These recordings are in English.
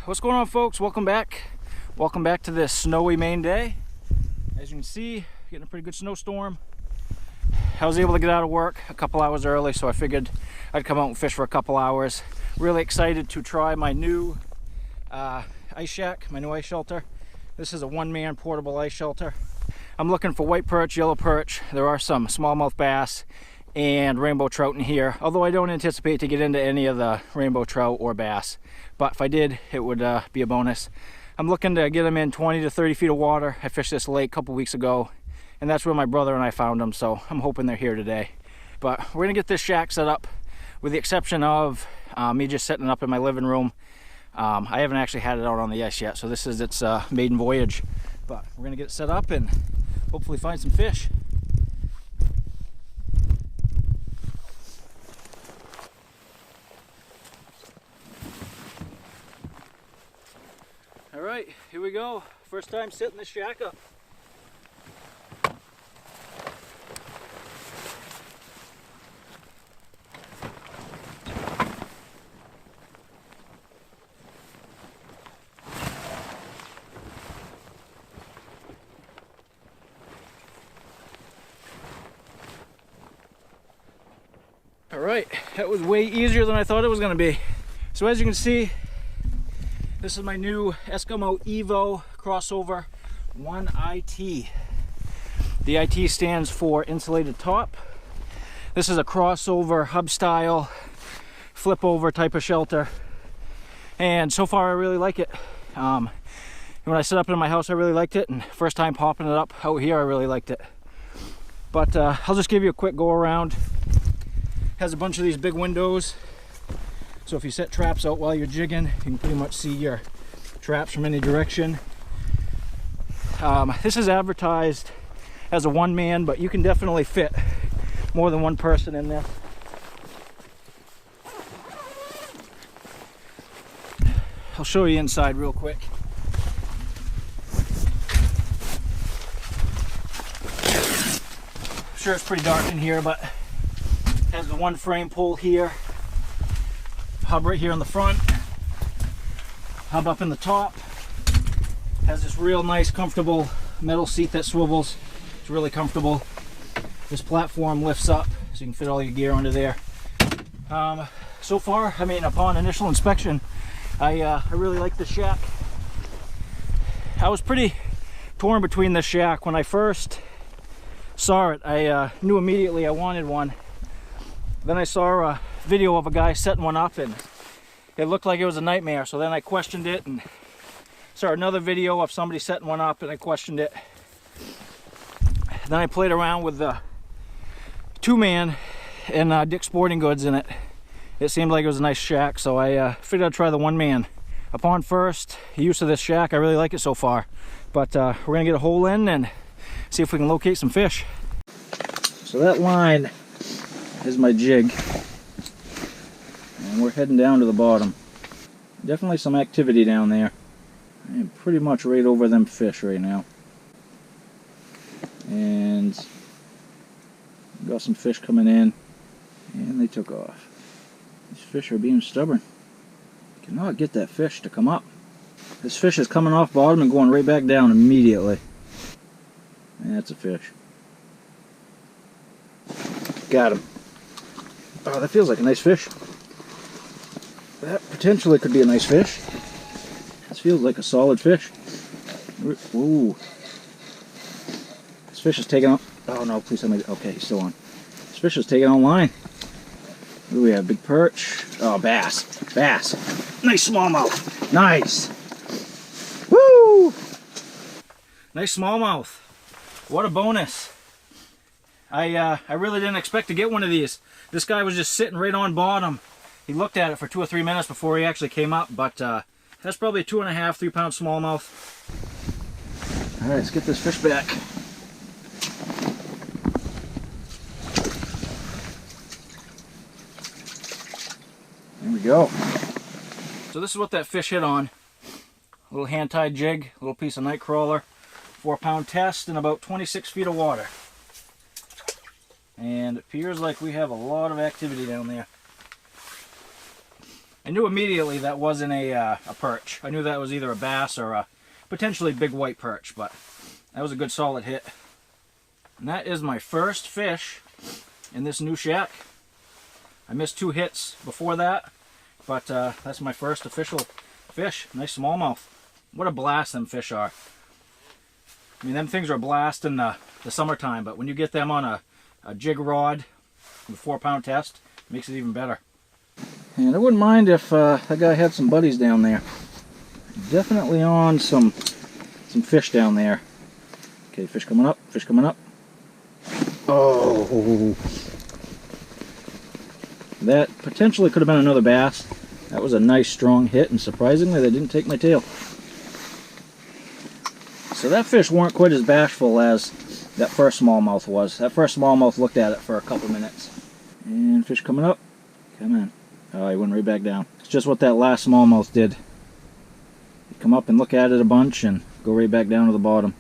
What's going on, folks? Welcome back to this snowy Maine day. As you can see, getting a pretty good snowstorm. I was able to get out of work a couple hours early, so I figured I'd come out and fish for a couple hours. Really excited to try my new ice shack, my new ice shelter. This is a one-man portable ice shelter. I'm looking for white perch, yellow perch. There are some smallmouth bass and rainbow trout in here, although I don't anticipate to get into any of the rainbow trout or bass, but if I did, it would be a bonus. I'm looking to get them in 20 to 30 feet of water. I fished this lake a couple weeks ago, and that's where my brother and I found them, so I'm hoping they're here today. But we're gonna get this shack set up, with the exception of me just setting it up in my living room. I haven't actually had it out on the ice yet, so this is its maiden voyage, but we're gonna get it set up and hopefully find some fish. All right, here we go. First time setting this shack up. All right, that was way easier than I thought it was gonna be. So as you can see, this is my new Eskimo EVO crossover 1IT. The IT stands for insulated top. This is a crossover hub style flip over type of shelter, and so far I really like it. When I set up in my house I really liked it, and first time popping it up out here I really liked it. But I'll just give you a quick go around. Has a bunch of these big windows, so if you set traps out while you're jigging, you can pretty much see your traps from any direction. This is advertised as a one-man, but you can definitely fit more than one person in there. I'll show you inside real quick. I'm sure it's pretty dark in here, but has the one frame pull here, hub right here in the front, hub up in the top, has this real nice comfortable metal seat that swivels. It's really comfortable. This platform lifts up so you can fit all your gear under there. So far, I mean, upon initial inspection, I really like the shack. I was pretty torn between this shack. When I first saw it, I knew immediately I wanted one. Then I saw a video of a guy setting one up and it looked like it was a nightmare, so then I questioned it, and saw another video of somebody setting one up and I questioned it. Then I played around with the two-man and Dick's Sporting Goods in it. It seemed like it was a nice shack, so I figured I'd try the one-man. Upon first use of this shack, I really like it so far, but we're gonna get a hole in and see if we can locate some fish. So that line is my jig, and we're heading down to the bottom. Definitely some activity down there. I am pretty much right over them fish right now, and got some fish coming in, and they took off. These fish are being stubborn. Cannot get that fish to come up. This fish is coming off bottom and going right back down immediately. And that's a fish. Got him. Oh, that feels like a nice fish. That potentially could be a nice fish. This feels like a solid fish. Ooh. This fish is taking on... Oh no, please tell me... Okay, he's still on. This fish is taking on line. What do we have? Big perch. Oh, bass. Bass. Nice smallmouth. Nice. Woo! Nice smallmouth. What a bonus. I really didn't expect to get one of these. This guy was just sitting right on bottom. He looked at it for 2 or 3 minutes before he actually came up, but that's probably a 2.5, 3 pound smallmouth. All right, let's get this fish back. There we go. So this is what that fish hit on. A little hand-tied jig, a little piece of night crawler, 4 pound test, and about 26 feet of water. And it appears like we have a lot of activity down there. I knew immediately that wasn't a perch. I knew that was either a bass or a potentially big white perch, but that was a good solid hit. And that is my first fish in this new shack. I missed 2 hits before that, but that's my first official fish. Nice smallmouth. What a blast them fish are. I mean, them things are a blast in the summertime, but when you get them on a jig rod with 4-pound test, it makes it even better. And I wouldn't mind if that guy had some buddies down there. Definitely on some fish down there. Okay, fish coming up, fish coming up. Oh, that potentially could have been another bass. That was a nice strong hit, and surprisingly they didn't take my tail. So that fish weren't quite as bashful as that first smallmouth was. That first smallmouth looked at it for a couple minutes. And fish coming up. Come on. Oh, he went right back down. It's just what that last smallmouth did. He'd come up and look at it a bunch and go right back down to the bottom.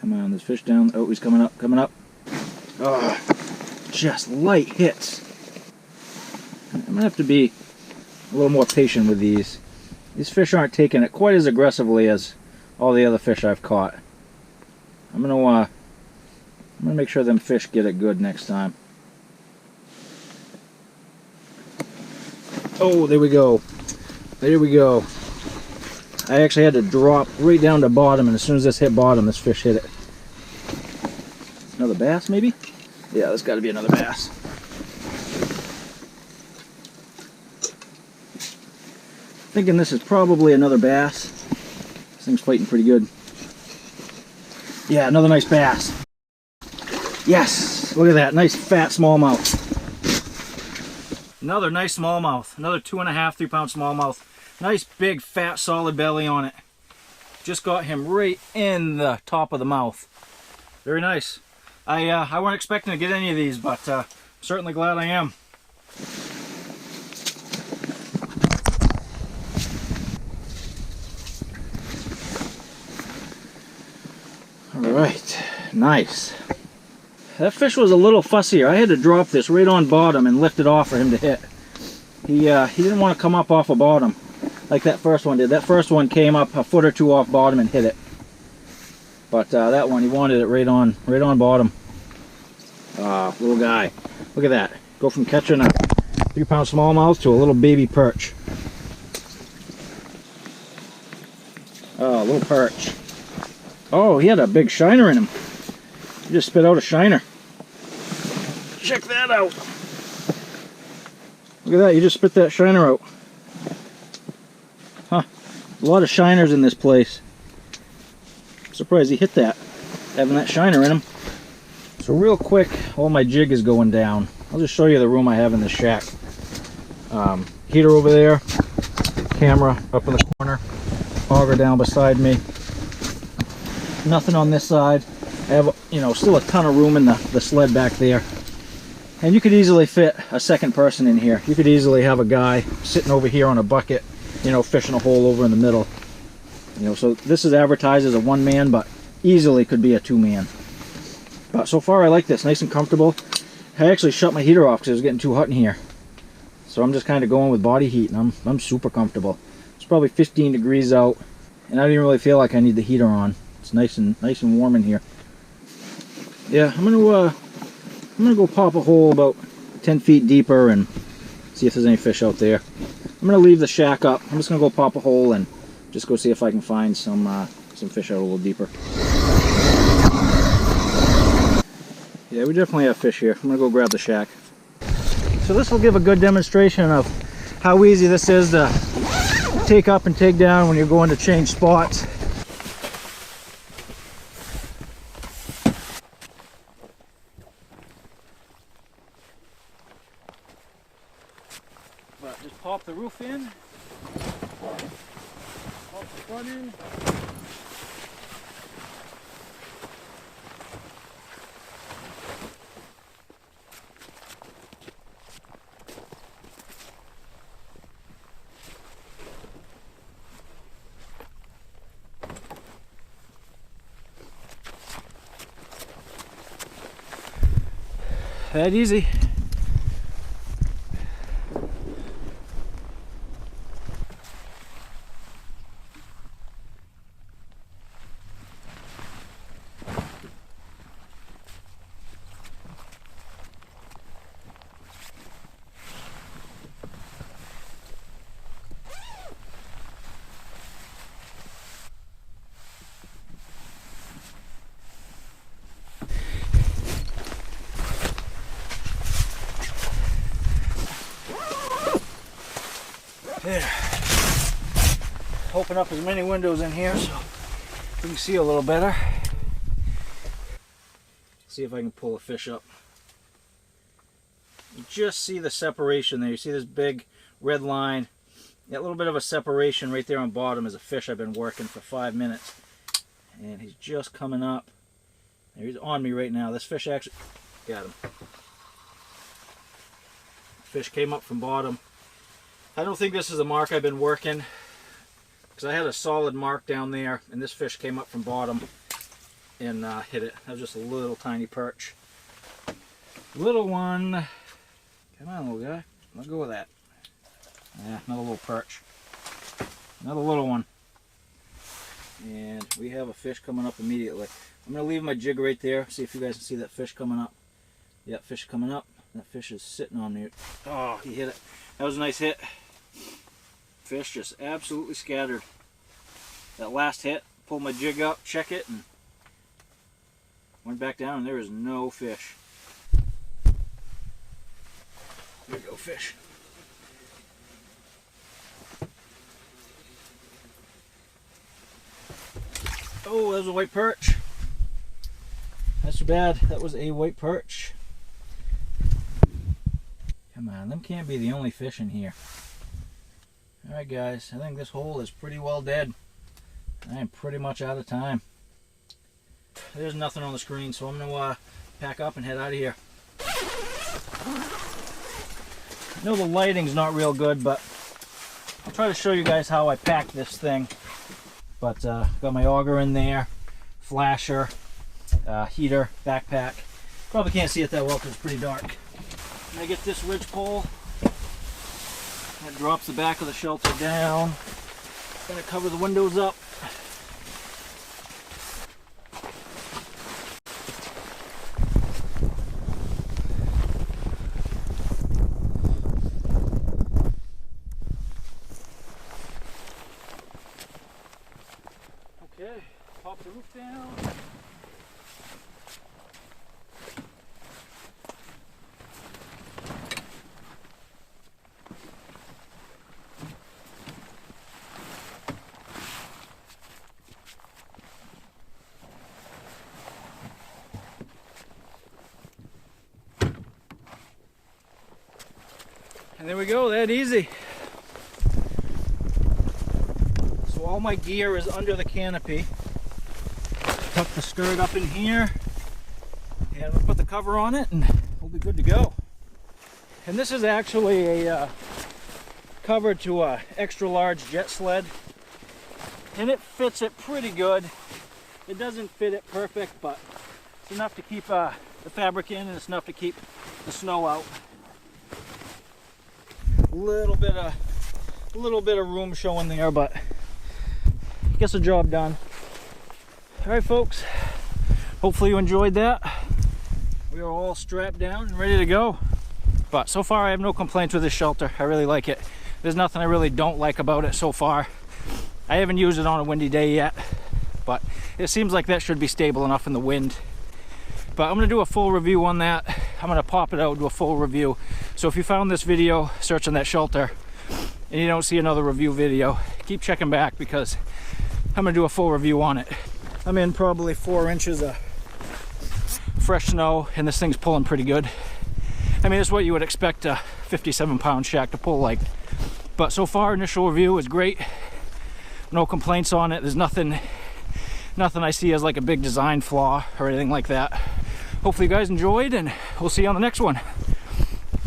Come on, there's fish down. Oh, he's coming up, coming up. Oh, just light hits. I'm going to have to be a little more patient with these. These fish aren't taking it quite as aggressively as all the other fish I've caught. I'm gonna make sure them fish get it good next time. Oh, there we go. There we go. I actually had to drop right down to bottom, and as soon as this hit bottom, this fish hit it. Another bass, maybe? Yeah, there's got to be another bass. Thinking this is probably another bass. This thing's fighting pretty good. Yeah, another nice bass. Yes! Look at that, nice fat smallmouth. Another nice smallmouth. Another 2.5, 3-pound smallmouth. Nice big fat solid belly on it. Just got him right in the top of the mouth. Very nice. I wasn't expecting to get any of these, but I'm certainly glad I am. Alright, nice. That fish was a little fussier. I had to drop this right on bottom and lift it off for him to hit. He didn't want to come up off a bottom like that first one did. That first one came up a foot or two off bottom and hit it. But that one, he wanted it right on bottom. Little guy. Look at that. Go from catching a 3-pound smallmouth to a little baby perch. Oh, little perch. Oh, he had a big shiner in him. He just spit out a shiner. Check that out. Look at that, you just spit that shiner out. Huh. A lot of shiners in this place. I'm surprised he hit that, having that shiner in him. So real quick, while my jig is going down, I'll just show you the room I have in this shack. Heater over there, camera up in the corner, auger down beside me. Nothing on this side. I have, still a ton of room in the sled back there. And you could easily fit a second person in here. You could easily have a guy sitting over here on a bucket, fishing a hole over in the middle. So this is advertised as a 1-man, but easily could be a 2-man. But so far I like this, nice and comfortable. I actually shut my heater off because it was getting too hot in here. So I'm just kind of going with body heat, and I'm super comfortable. It's probably 15 degrees out, and I don't even really feel like I need the heater on. It's nice and warm in here. Yeah, I'm gonna go pop a hole about 10 feet deeper and see if there's any fish out there. I'm gonna leave the shack up. I'm just gonna go pop a hole and just go see if I can find some fish out a little deeper. Yeah, we definitely have fish here. I'm gonna go grab the shack. So this will give a good demonstration of how easy this is to take up and take down when you're going to change spots. But just pop the roof in, pop the front in. That easy. There. Open up as many windows in here so we can see a little better. See if I can pull a fish up. You just see the separation there. You see this big red line. That little bit of a separation right there on bottom is a fish I've been working for 5 minutes. And he's just coming up. There, he's on me right now. This fish actually got him. Fish came up from bottom. I don't think this is a mark I've been working, because I had a solid mark down there and this fish came up from bottom and hit it. That was just a little tiny perch. Little one. Come on, little guy. Let go of that. Yeah, another little perch. Another little one. And we have a fish coming up immediately. I'm going to leave my jig right there. See if you guys can see that fish coming up. Yep, fish coming up. That fish is sitting on me. Oh, he hit it. That was a nice hit. Fish just absolutely scattered. That last hit, pulled my jig up, check it, and went back down, and there is no fish. There you go, fish. Oh, that was a white perch. That's too bad. That was a white perch. Come on, them can't be the only fish in here. Alright guys, I think this hole is pretty well dead. I am pretty much out of time. There's nothing on the screen, so I'm going to pack up and head out of here. I know the lighting's not real good, but I'll try to show you guys how I packed this thing. But got my auger in there, flasher, heater, backpack. Probably can't see it that well because it's pretty dark. And I get this ridge pole. That drops the back of the shelter down. Gonna cover the windows up. Okay, pop the roof down. And there we go, that easy. So all my gear is under the canopy. Tuck the skirt up in here, and we'll put the cover on it and we'll be good to go. And this is actually a cover to a extra large jet sled, and it fits it pretty good. It doesn't fit it perfect, but it's enough to keep the fabric in, and it's enough to keep the snow out. Little bit of room showing there, but gets the job done. All right, folks. Hopefully you enjoyed that. We are all strapped down and ready to go. But so far, I have no complaints with this shelter. I really like it. There's nothing I really don't like about it so far. I haven't used it on a windy day yet, but it seems like that should be stable enough in the wind. But I'm going to do a full review on that. I'm going to pop it out, do a full review. So if you found this video searching that shelter and you don't see another review video, keep checking back, because I'm going to do a full review on it. I'm in probably 4 inches of fresh snow, and this thing's pulling pretty good. I mean, it's what you would expect a 57-pound shack to pull like. But so far, initial review is great. No complaints on it. There's nothing I see as like a big design flaw or anything like that. Hopefully you guys enjoyed, and we'll see you on the next one.